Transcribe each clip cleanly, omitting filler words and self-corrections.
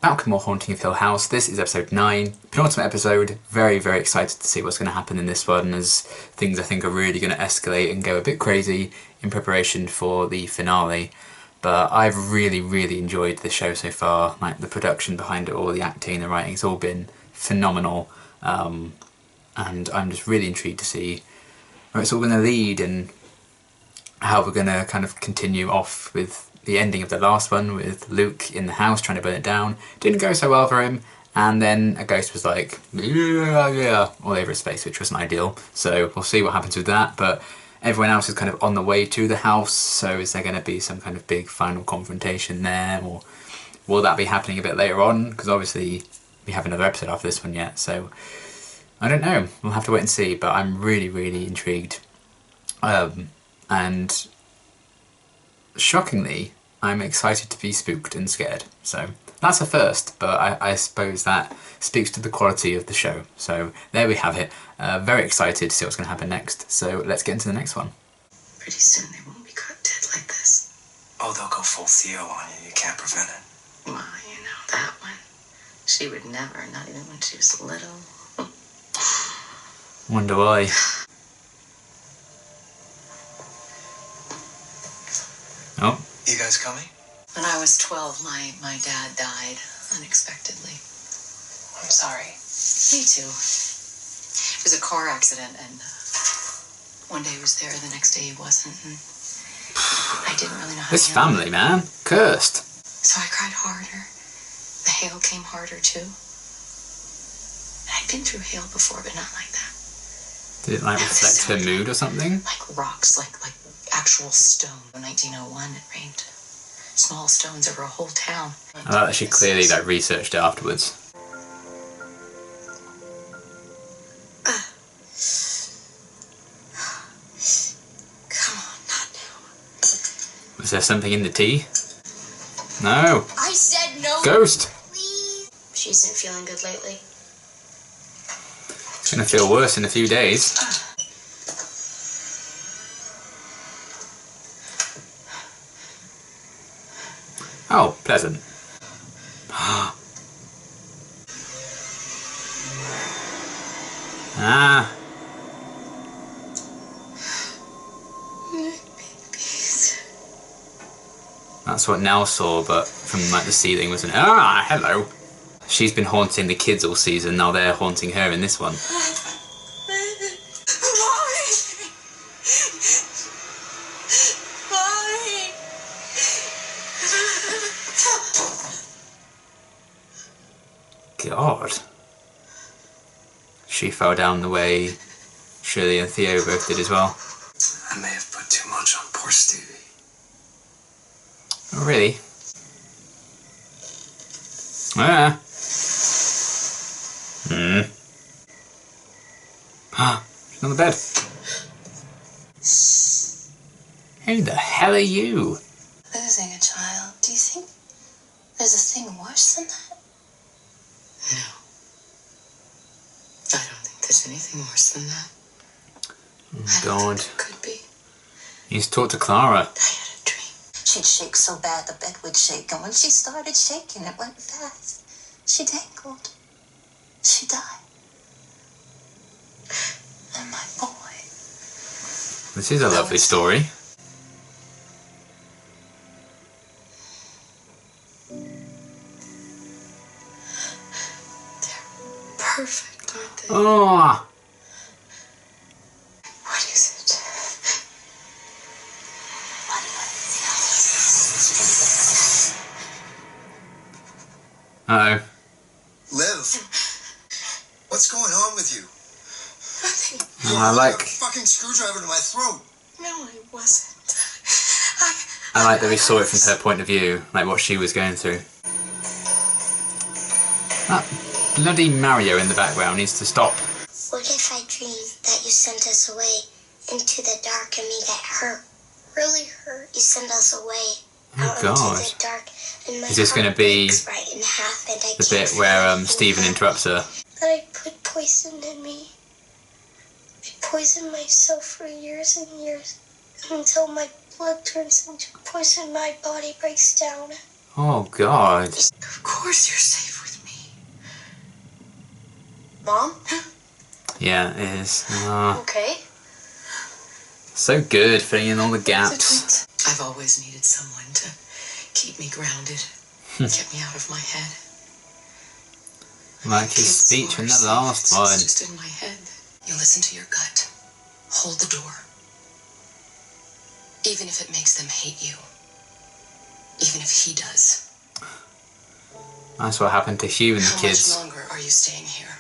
Welcome more Haunting of Hill House. This is episode 9, penultimate episode. Very, very excited to see what's going to happen in this one, as things I think are really going to escalate and go a bit crazy in preparation for the finale. But I've really, really enjoyed the show so far. Like, the production behind it all, the acting, the writing, it's all been phenomenal. And I'm just really intrigued to see where it's all going to lead and how we're going to kind of continue off with the ending of the last one, with Luke in the house trying to burn it down. Didn't go so well for him, and then a ghost was like, yeah, all over his face, which wasn't ideal. So we'll see what happens with that, but everyone else is kind of on the way to the house, so is there going to be some kind of big final confrontation there, or will that be happening a bit later on? Because obviously we have another episode after this one yet, so I don't know. We'll have to wait and see, but I'm really, really intrigued. And shockingly, I'm excited to be spooked and scared. So that's a first, but I suppose that speaks to the quality of the show. So there we have it. Very excited to see what's going to happen next. So let's get into the next one. Pretty soon they won't be caught dead like this. Oh, they'll go full Theo on you. You can't prevent it. Well, you know that one. She would never, not even when she was little. Wonder why. Oh. You guys coming? When I was 12, my dad died unexpectedly. I'm sorry. Me too. It was a car accident, and one day he was there, the next day he wasn't, and I didn't really know how This to handle family, it. man. Cursed. So I cried harder. The hail came harder too. I'd been through hail before, but not like that. Did it like reflect her mood or something? Like rocks, like actual stone. In 1901, it rained small stones over a whole town. I like that she clearly like researched it afterwards. Come on, not now. Was there something in the tea? No. I said no. Ghost. Please. She isn't feeling good lately. It's gonna feel worse in a few days. Oh, pleasant. Ah. That's what Nell saw, but from like the ceiling wasn't. Ah, hello. She's been haunting the kids all season, now they're haunting her in this one. God. She fell down the way Shirley and Theo both did as well. I may have put too much on poor Stevie. Oh, really? Ah. She's on the bed. Who the hell are you? Losing a child. Do you think there's a thing worse than that? No. I don't think there's anything worse than that. Oh, God. There could be. He's talked to Clara. I had a dream. She'd shake so bad the bed would shake, and when she started shaking, it went fast. She dangled. She died. And my boy. This is a lovely story. Perfect, aren't they? Oh. What is it? Uh-oh. Liv, what's going on with you? Nothing. Oh, I like. A fucking screwdriver to my throat. No, I wasn't. I like that we saw it from her point of view, like what she was going through. That bloody Mario in the background needs to stop. What if I dreamed that you sent us away into the dark and we got hurt? Really hurt. You sent us away Oh, out God. into the dark. And my Is this heart gonna be breaks right in half and I The can't bit where feel Stephen anything interrupts her. That I put poison in me. I poisoned myself for years and years until my blood turns into poison, my body breaks down. Oh God. Of course you're safe with me. Mom? Yeah, it is. Okay. So good, filling in all the gaps. I've always needed someone to keep me grounded, get me out of my head. Like his Kids speech in the are last safe. one. It's just in my head. You listen to your gut. Hold the door. Even if it makes them hate you. Even if he does. That's what happened to Hugh and the How kids. much longer are you staying here?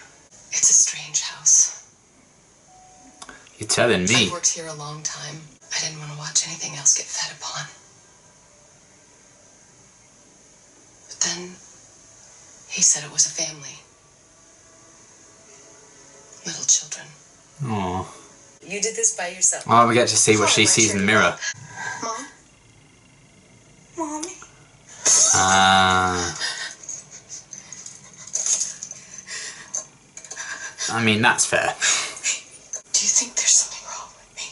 It's a strange house. You're telling me. I've worked here a long time. I didn't want to watch anything else get fed upon. But then he said it was a family. Little children. Oh. You did this by yourself. Oh, we get to see what she sees in the mirror. Mom? Mommy? I mean, that's fair. Do you think there's something wrong with me?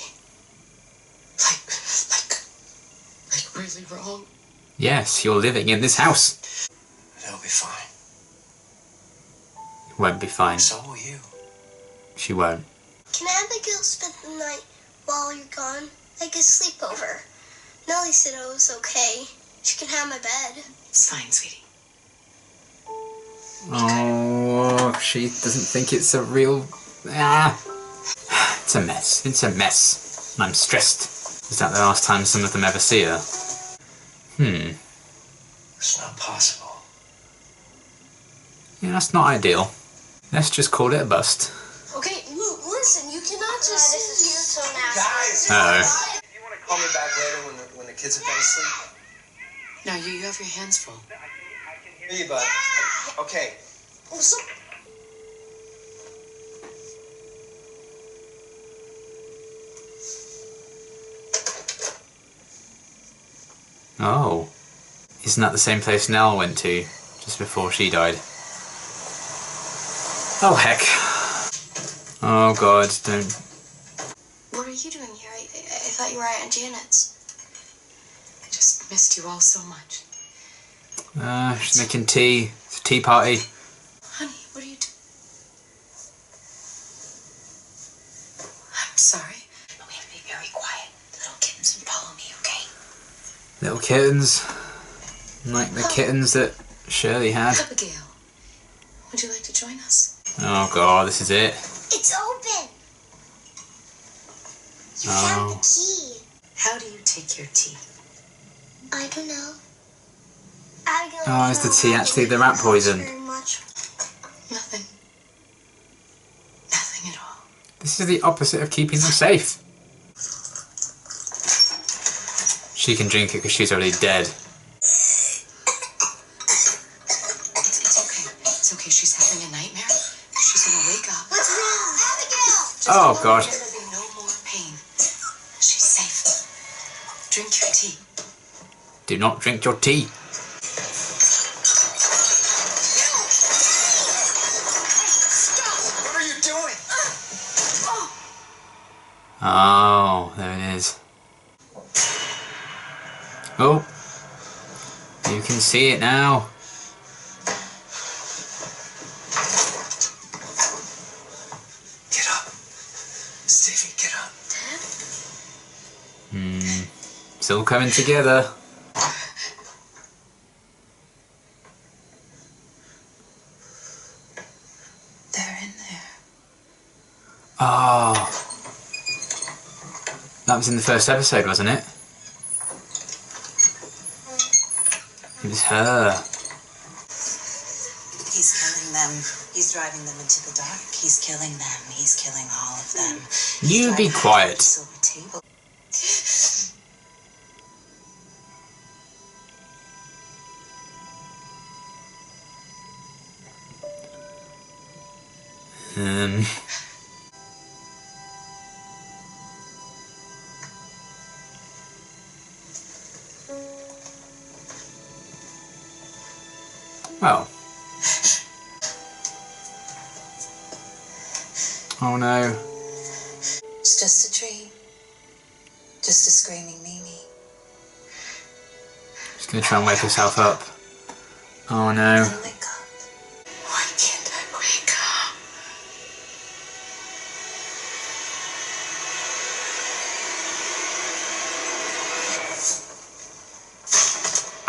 Like really wrong? Yes, you're living in this house. It'll be fine. Won't be fine. So will you. She won't. Can Abigail spend the night while you're gone? Like a sleepover. Nellie said it was okay. She can have my bed. It's fine, sweetie. Oh, she doesn't think it's a real... It's a mess. It's a mess. And I'm stressed. Is that the last time some of them ever see her? It's not possible. Yeah, that's not ideal. Let's just call it a bust. Okay, listen, you cannot just sit here so nasty. Guys! Uh-oh. You want to call me back later when the kids have gone to sleep? No, you have your hands full. Hear you, bud. Okay. Oh. Isn't that the same place Nell went to just before she died? Oh, heck. Oh, God, don't... What are you doing here? I thought you were at Aunt Janet's. I just missed you all so much. She's making tea. It's a tea party. Honey, what are you doing? I'm sorry. But we have to be very quiet. The little kittens can follow me, okay? Little kittens. Like the kittens that Shirley had. Abigail, would you like to join us? Oh, God, this is it. It's open. You found the key. How do you take your tea? I don't know. Abigail, Oh, is the tea actually the rat poison? Very much. Nothing. Nothing at all. This is the opposite of keeping them safe. She can drink it because she's already dead. It's okay. She's having a nightmare. She's gonna wake up. What's wrong? Abigail! Oh, God. There'll be no more pain. She's safe. Drink your tea. Do not drink your tea. What are you doing? Oh, there it is. Oh. You can see it now. Get up. Stevie, get up. It's all coming together. They're in there. Oh. That was in the first episode, wasn't it? It was her. He's killing them. He's driving them into the dark. He's killing them. He's killing all of them. You be quiet. Silver table. Well. Oh no. It's just a dream. Just a screaming Mimi. She's gonna try and wake herself up. Oh no. Then wake up. Why can't I wake up?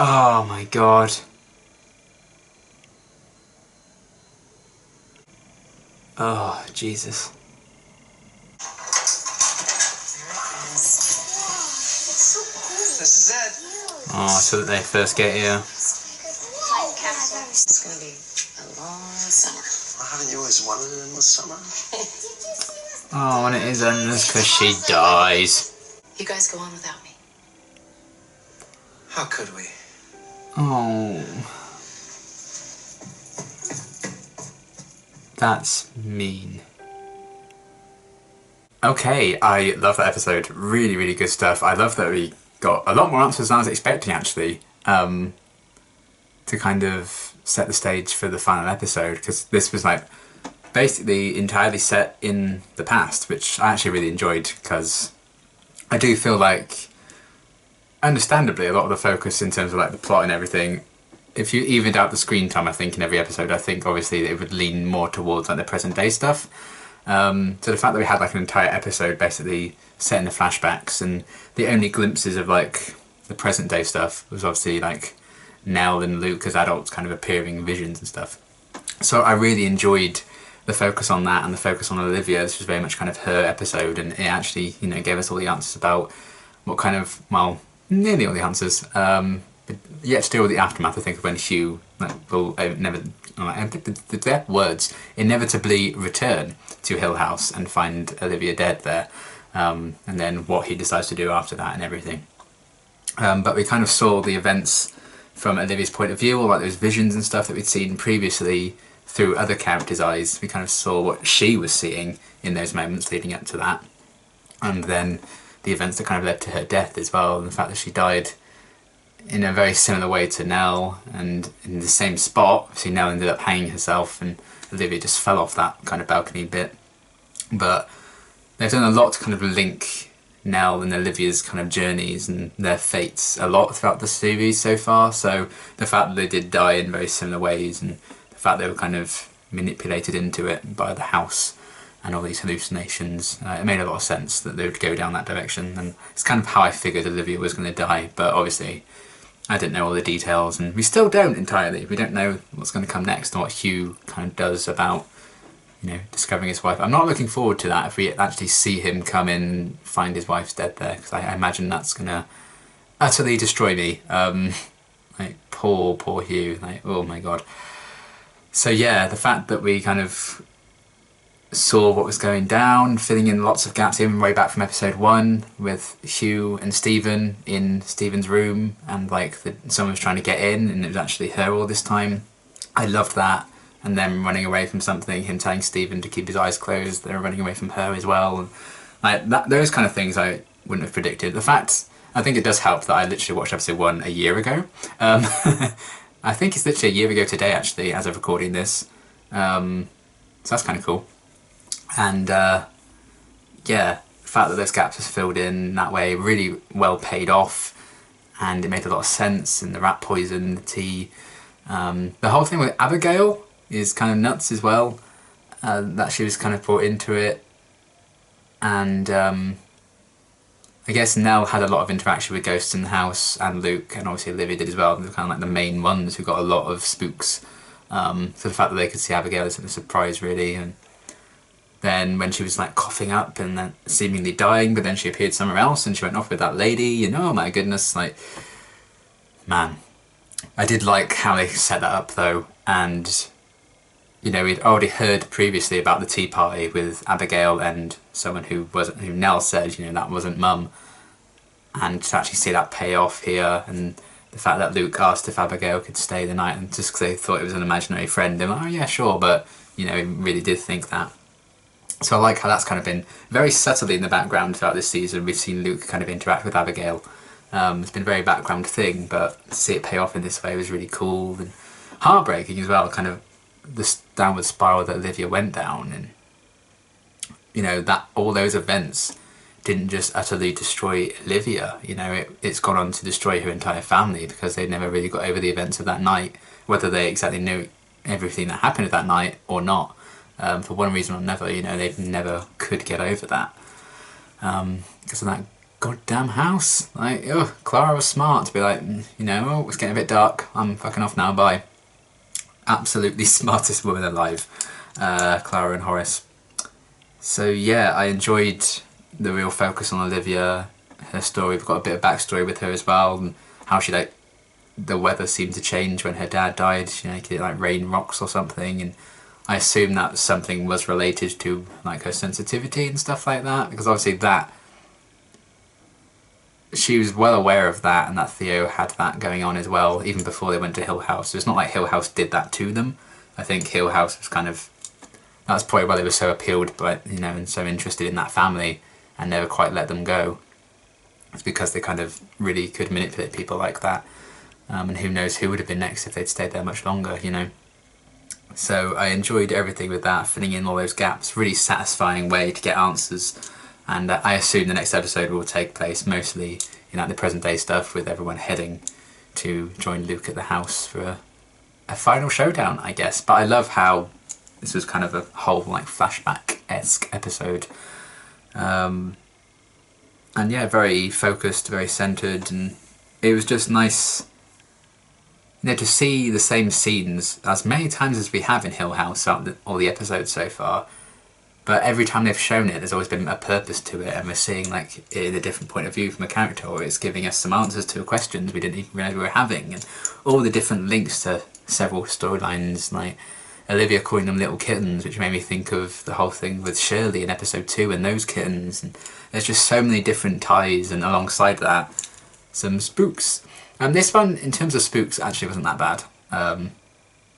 Oh my god. Oh, Jesus. This is it. Oh, so that they first get here. It's gonna be a long summer. Well, haven't you always wanted an endless summer? Oh, and it is endless because she dies. You guys go on without me. How could we? Oh. That's mean. Okay, I love that episode. Really, really good stuff. I love that we got a lot more answers than I was expecting, actually, to kind of set the stage for the final episode, because this was like basically entirely set in the past, which I actually really enjoyed, because I do feel like, understandably, a lot of the focus in terms of like the plot and everything, if you evened out the screen time, I think, in every episode, I think obviously it would lean more towards like the present day stuff. So the fact that we had like an entire episode basically set in the flashbacks, and the only glimpses of like the present day stuff was obviously like Nell and Luke as adults kind of appearing in visions and stuff. So I really enjoyed the focus on that and the focus on Olivia. This was very much kind of her episode, and it actually, you know, gave us all the answers about what kind of, well, nearly all the answers, but yet to deal with the aftermath, I think, of when Hugh will inevitably return to Hill House and find Olivia dead there, and then what he decides to do after that and everything. But we kind of saw the events from Olivia's point of view, all like those visions and stuff that we'd seen previously through other characters' eyes. We kind of saw what she was seeing in those moments leading up to that, and then the events that kind of led to her death as well, and the fact that she died in a very similar way to Nell, and in the same spot. Obviously Nell ended up hanging herself and Olivia just fell off that kind of balcony bit. But they've done a lot to kind of link Nell and Olivia's kind of journeys and their fates a lot throughout the series so far. So the fact that they did die in very similar ways, and the fact they were kind of manipulated into it by the house and all these hallucinations, it made a lot of sense that they would go down that direction. And it's kind of how I figured Olivia was going to die, but obviously I didn't know all the details, and we still don't entirely. We don't know what's going to come next and what Hugh kind of does about, you know, discovering his wife. I'm not looking forward to that if we actually see him come in and find his wife's dead there, because I imagine that's going to utterly destroy me. Like, poor Hugh. Like, oh my god. So yeah, the fact that we kind of saw what was going down, filling in lots of gaps, even way back from episode 1 with Hugh and Stephen in Stephen's room, and like someone was trying to get in and it was actually her all this time. I loved that. And then running away from something, him telling Stephen to keep his eyes closed, they're running away from her as well, and like that, those kind of things I wouldn't have predicted. The fact, I think it does help that I literally watched episode 1 a year ago. I think it's literally a year ago today actually, as of recording this, so that's kind of cool. And yeah, the fact that those gaps was filled in that way really well paid off, and it made a lot of sense. And the rat poison, the tea, the whole thing with Abigail is kind of nuts as well, that she was kind of brought into it. And I guess Nell had a lot of interaction with ghosts in the house, and Luke, and obviously Olivia did as well. They're kind of like the main ones who got a lot of spooks, so the fact that they could see Abigail is a surprise really. And then when she was like coughing up and then seemingly dying, but then she appeared somewhere else and she went off with that lady, you know, oh my goodness, like, man. I did like how they set that up though, and you know, we'd already heard previously about the tea party with Abigail and someone who Nell said, you know, that wasn't Mum, and to actually see that pay off here, and the fact that Luke asked if Abigail could stay the night, and just because they thought it was an imaginary friend, they're like, oh yeah, sure, but you know, he really did think that. So I like how that's kind of been very subtly in the background throughout this season. We've seen Luke kind of interact with Abigail. It's been a very background thing, but to see it pay off in this way was really cool and heartbreaking as well, kind of this downward spiral that Olivia went down. And you know, that all those events didn't just utterly destroy Olivia, you know, it's gone on to destroy her entire family, because they never really got over the events of that night, whether they exactly knew everything that happened that night or not. For one reason or another, you know, they never could get over that. Because of that goddamn house. Like, oh, Clara was smart to be like, you know, oh, it's getting a bit dark, I'm fucking off now, bye. Absolutely smartest woman alive, Clara and Horace. So yeah, I enjoyed the real focus on Olivia, her story. We've got a bit of backstory with her as well, and how she, like, the weather seemed to change when her dad died. You know, it could, like, rain rocks or something, and I assume that something was related to, like, her sensitivity and stuff like that, because obviously that, she was well aware of that, and that Theo had that going on as well, even before they went to Hill House. So it's not like Hill House did that to them. I think Hill House was kind of, that's probably why they were so appealed by, you know, and so interested in that family and never quite let them go. It's because they kind of really could manipulate people like that. And who knows who would have been next if they'd stayed there much longer, you know. So I enjoyed everything with that, filling in all those gaps. Really satisfying way to get answers. And I assume the next episode will take place mostly in, like, the present day stuff, with everyone heading to join Luke at the house for a final showdown, I guess. But I love how this was kind of a whole, like, flashback-esque episode. And yeah, very focused, very centred, and it was just nice, you know, to see the same scenes as many times as we have in Hill House throughout all the episodes so far. But every time they've shown it, there's always been a purpose to it, and we're seeing, like, it in a different point of view from a character, or it's giving us some answers to questions we didn't even realise we were having, and all the different links to several storylines, like Olivia calling them little kittens, which made me think of the whole thing with Shirley in episode 2 and those kittens. And there's just so many different ties, and alongside that, some spooks. And this one, in terms of spooks, actually wasn't that bad.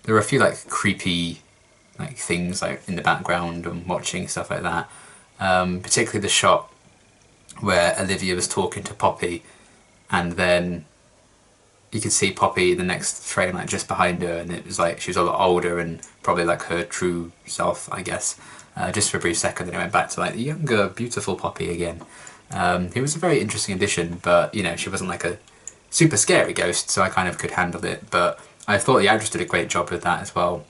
There were a few, like, creepy, like, things, like, in the background and watching stuff like that. Particularly the shot where Olivia was talking to Poppy, and then you could see Poppy in the next frame, like, just behind her, and it was like she was a lot older and probably like her true self, I guess. Just for a brief second, then it went back to, like, the younger, beautiful Poppy again. It was a very interesting addition, but, you know, she wasn't like a super scary ghost, so I kind of could handle it. But I thought the actress did a great job with that as well.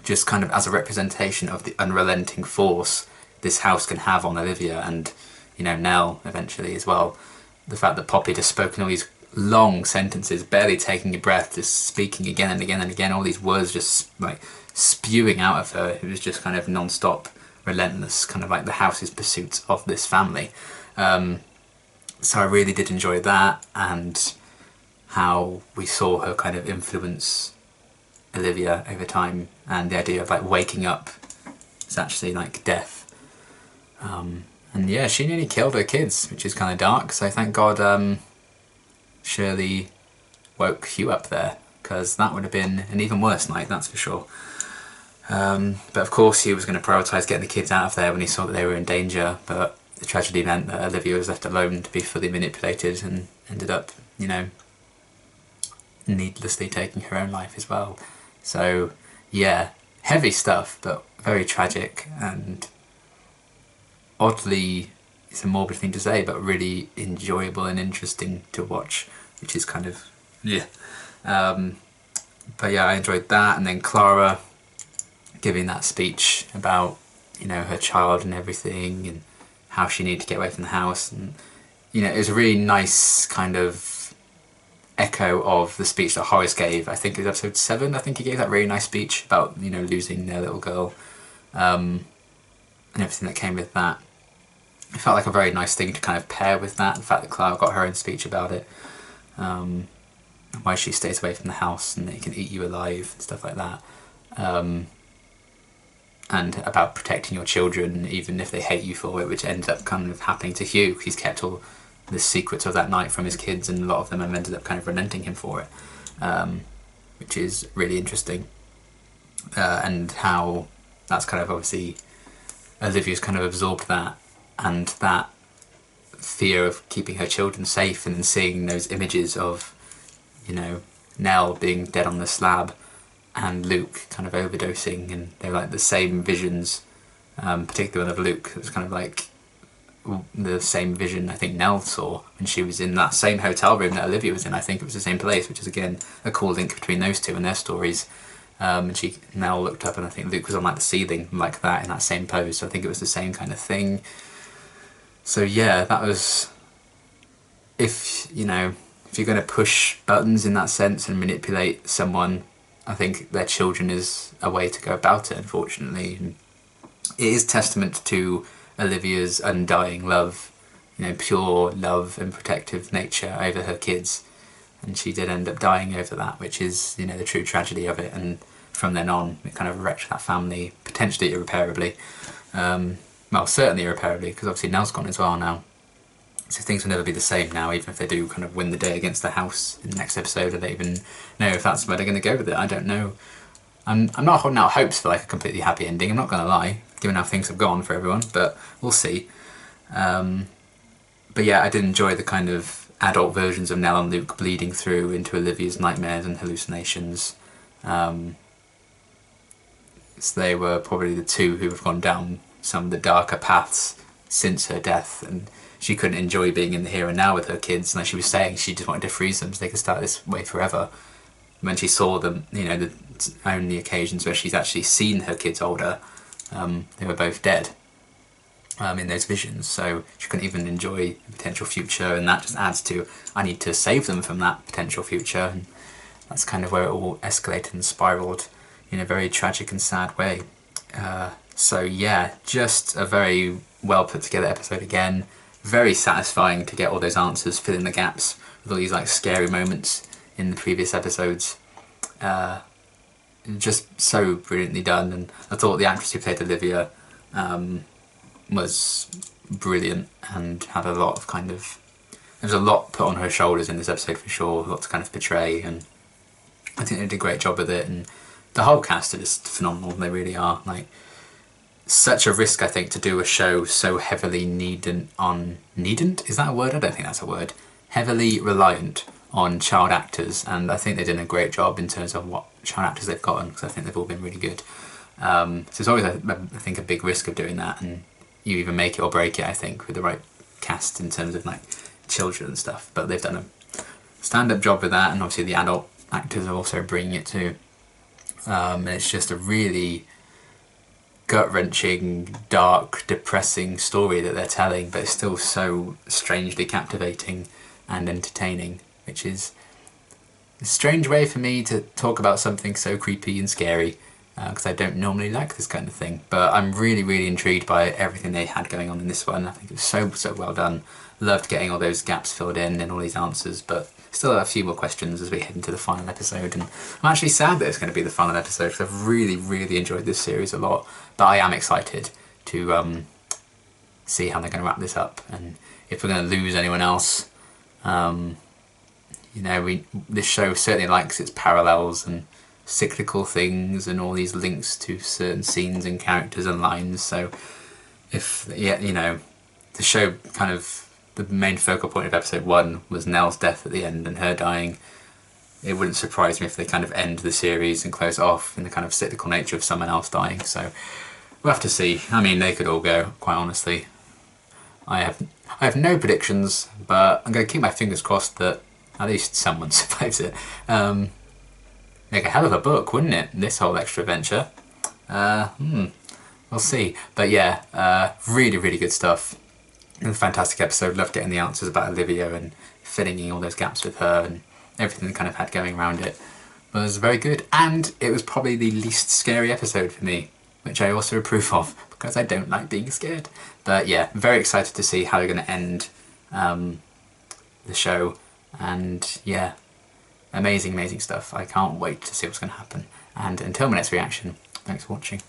Just kind of as a representation of the unrelenting force this house can have on Olivia and, you know, Nell eventually as well. The fact that Poppy just spoke in all these long sentences, barely taking a breath, just speaking again and again and again, all these words just, like, spewing out of her. It was just kind of non-stop, relentless, kind of like the house's pursuit of this family. So I really did enjoy that, and how we saw her kind of influence Olivia over time, and the idea of, like, waking up is actually like death. And yeah, she nearly killed her kids, which is kind of dark, so thank God Shirley woke Hugh up there, because that would have been an even worse night, that's for sure. But of course he was going to prioritise getting the kids out of there when he saw that they were in danger, but the tragedy meant that Olivia was left alone to be fully manipulated and ended up, you know, needlessly taking her own life as well. So yeah, heavy stuff, but very tragic, and oddly, it's a morbid thing to say, but really enjoyable and interesting to watch, which is kind of, yeah. But yeah, I enjoyed that, and then Clara giving that speech about, you know, her child and everything, and how she needed to get away from the house, and, you know, it was a really nice kind of echo of the speech that Horace gave. I think it was episode 7, I think he gave that really nice speech about, you know, losing their little girl, and everything that came with that. It felt like a very nice thing to kind of pair with that, the fact that Clara got her own speech about it, why she stays away from the house and they can eat you alive and stuff like that, and about protecting your children even if they hate you for it, which ended up kind of happening to Hugh. He's kept all the secrets of that night from his kids, and a lot of them have ended up kind of relenting him for it, which is really interesting. And how that's kind of, obviously, Olivia's kind of absorbed that, and that fear of keeping her children safe, and then seeing those images of, you know, Nell being dead on the slab and Luke kind of overdosing, and they're like the same visions, particularly one of Luke. It was kind of like the same vision I think Nell saw when she was in that same hotel room that Olivia was in. I think it was the same place, which is again a cool link between those two and their stories. And Nell looked up and I think Luke was on like the ceiling like that in that same pose, so I think it was the same kind of thing. So yeah, that was, if you're going to push buttons in that sense and manipulate someone, I think their children is a way to go about it, unfortunately. And it is testament to Olivia's undying love, pure love and protective nature over her kids. And she did end up dying over that, which is, the true tragedy of it. And from then on, it kind of wrecked that family, potentially irreparably. Well, certainly irreparably, because obviously Nell's gone as well now. So things will never be the same now, even if they do kind of win the day against the house in the next episode. I don't even know if that's where they're going to go with it. I don't know. I'm not holding out hopes for like a completely happy ending, I'm not going to lie, given how things have gone for everyone, but we'll see. But yeah, I did enjoy the kind of adult versions of Nell and Luke bleeding through into Olivia's nightmares and hallucinations. So they were probably the two who have gone down some of the darker paths since her death, and she couldn't enjoy being in the here and now with her kids, and like she was saying, she just wanted to freeze them so they could start this way forever. When she saw them, the only occasions where she's actually seen her kids older, they were both dead in those visions, so she couldn't even enjoy the potential future, and that just adds to, I need to save them from that potential future, and that's kind of where it all escalated and spiralled in a very tragic and sad way. So yeah, just a very well put together episode again. Very satisfying to get all those answers, fill in the gaps with all these like scary moments in the previous episodes. Just so brilliantly done, and I thought the actress who played Olivia was brilliant and had a lot of there was a lot put on her shoulders in this episode for sure, a lot to kind of portray, and I think they did a great job with it, and the whole cast are just phenomenal, they really are. Like, such a risk, I think, to do a show so heavily needant, is that a word? I don't think that's a word. Heavily reliant on child actors, and I think they've done a great job in terms of what child actors they've gotten, because I think they've all been really good. So it's always, I think, a big risk of doing that, and you either make it or break it, I think, with the right cast in terms of like children and stuff. But they've done a stand-up job with that, and obviously the adult actors are also bringing it too. And it's just a really gut-wrenching, dark, depressing story that they're telling, but it's still so strangely captivating and entertaining, which is a strange way for me to talk about something so creepy and scary, because I don't normally like this kind of thing. But I'm really, really intrigued by everything they had going on in this one. I think it was so well done. Loved getting all those gaps filled in and all these answers, but still have a few more questions as we head into the final episode. And I'm actually sad that it's going to be the final episode, because I've really, really enjoyed this series a lot. But I am excited to see how they're going to wrap this up, and if we're going to lose anyone else. This show certainly likes its parallels and cyclical things and all these links to certain scenes and characters and lines. So if, the show kind of, the main focal point of episode 1 was Nell's death at the end and her dying, it wouldn't surprise me if they kind of end the series and close it off in the kind of cyclical nature of someone else dying. So we'll have to see. I mean, they could all go, quite honestly. I have no predictions, but I'm going to keep my fingers crossed that at least someone survives it. Make a hell of a book, wouldn't it, this whole extra adventure? We'll see. But yeah, really, really good stuff. A fantastic episode. Loved getting the answers about Olivia and filling in all those gaps with her and everything they kind of had going around it. But it was very good, and it was probably the least scary episode for me, which I also approve of, because I don't like being scared. But yeah, very excited to see how they're going to end the show, and yeah, amazing stuff. I can't wait to see what's going to happen. And until my next reaction, thanks for watching.